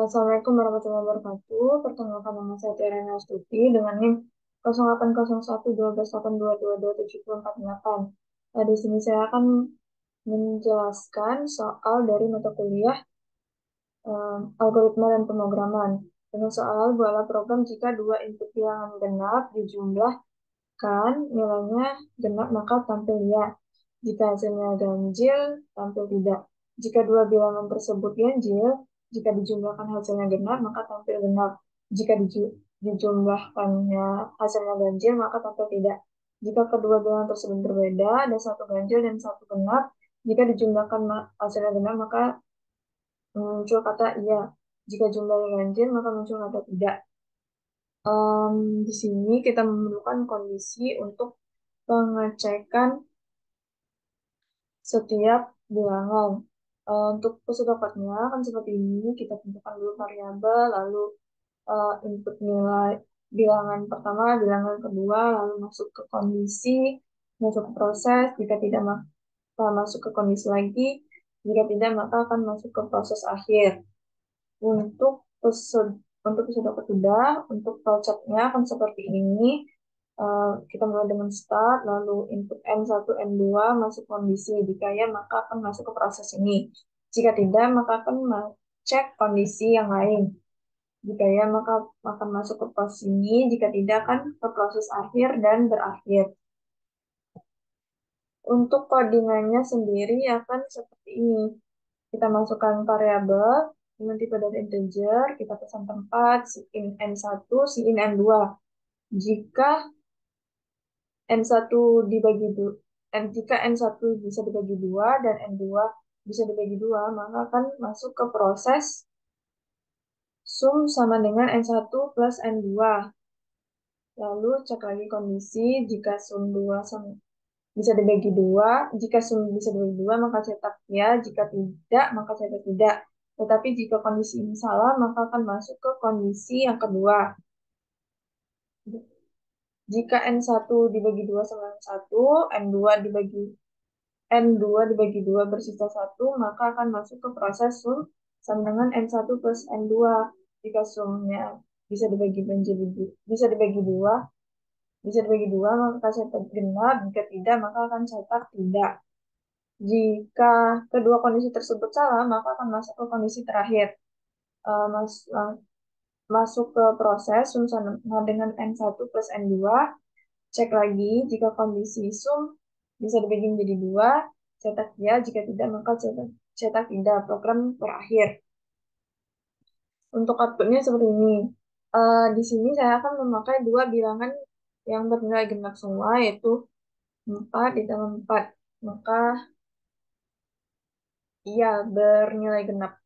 Assalamualaikum warahmatullahi wabarakatuh. Perkenalkan nama saya Tiara Astuti dengan NIM 080112822748. Di sini saya akan menjelaskan soal dari mata kuliah algoritma dan pemrograman. Dengan soal buatlah program jika dua input bilangan genap dijumlahkan nilainya genap maka tampil ya. Jika hasilnya ganjil, tampil tidak. Jika dua bilangan tersebut ganjil, jika dijumlahkan hasilnya genap, maka tampil genap. Jika dijumlahkannya hasilnya ganjil, maka tampil tidak. Jika kedua bilangan tersebut berbeda, ada satu ganjil dan satu genap, jika dijumlahkan hasilnya genap, maka muncul kata iya. Jika jumlahnya ganjil, maka muncul kata tidak. Di sini kita memerlukan kondisi untuk pengecekan setiap bilangan. Untuk kesetapatnya kan seperti ini, kita tentukan dulu variabel, lalu input nilai bilangan pertama, bilangan kedua, lalu masuk ke kondisi, masuk ke proses, jika tidak maka masuk ke kondisi lagi, jika tidak maka akan masuk ke proses akhir. Untuk untuk sudah sudah, untuk flowchart-nya akan seperti ini. Kita mulai dengan start, lalu input N1, N2 masuk kondisi. Jika ya, maka akan masuk ke proses ini. Jika tidak, maka akan cek kondisi yang lain. Jika ya, maka akan masuk ke proses ini. Jika tidak, akan ke proses akhir dan berakhir. Untuk codingannya sendiri akan seperti ini. Kita masukkan variabel dengan tipe data integer, kita pesan tempat, in N1, in N2. Jika N1 dibagi dua, jika N1 bisa dibagi dua dan N2 bisa dibagi dua, maka akan masuk ke proses sum sama dengan N1 plus N2. Lalu cek lagi kondisi jika sum 2 bisa dibagi dua, jika sum bisa dibagi dua maka cetak ya, jika tidak maka cetak tidak. Tetapi jika kondisi ini salah maka akan masuk ke kondisi yang kedua. Jika N1 dibagi 2 sama N1, N2 dibagi N2 dibagi 2 bersisa 1, maka akan masuk ke proses sum sama dengan N1 plus N2. Jika sumnya bisa dibagi menjadi bisa dibagi 2, maka cetak genap, jika tidak maka akan cetak tidak. Jika kedua kondisi tersebut salah, maka akan masuk ke kondisi terakhir. Masuk ke proses sum sama dengan N1 plus N2, cek lagi jika kondisi sum bisa dibagi menjadi dua, cetak ya, jika tidak maka cetak tidak. Program berakhir. Untuk outputnya seperti ini. Di sini saya akan memakai dua bilangan yang bernilai genap semua, yaitu 4 ditambah 4. Maka iya bernilai genap.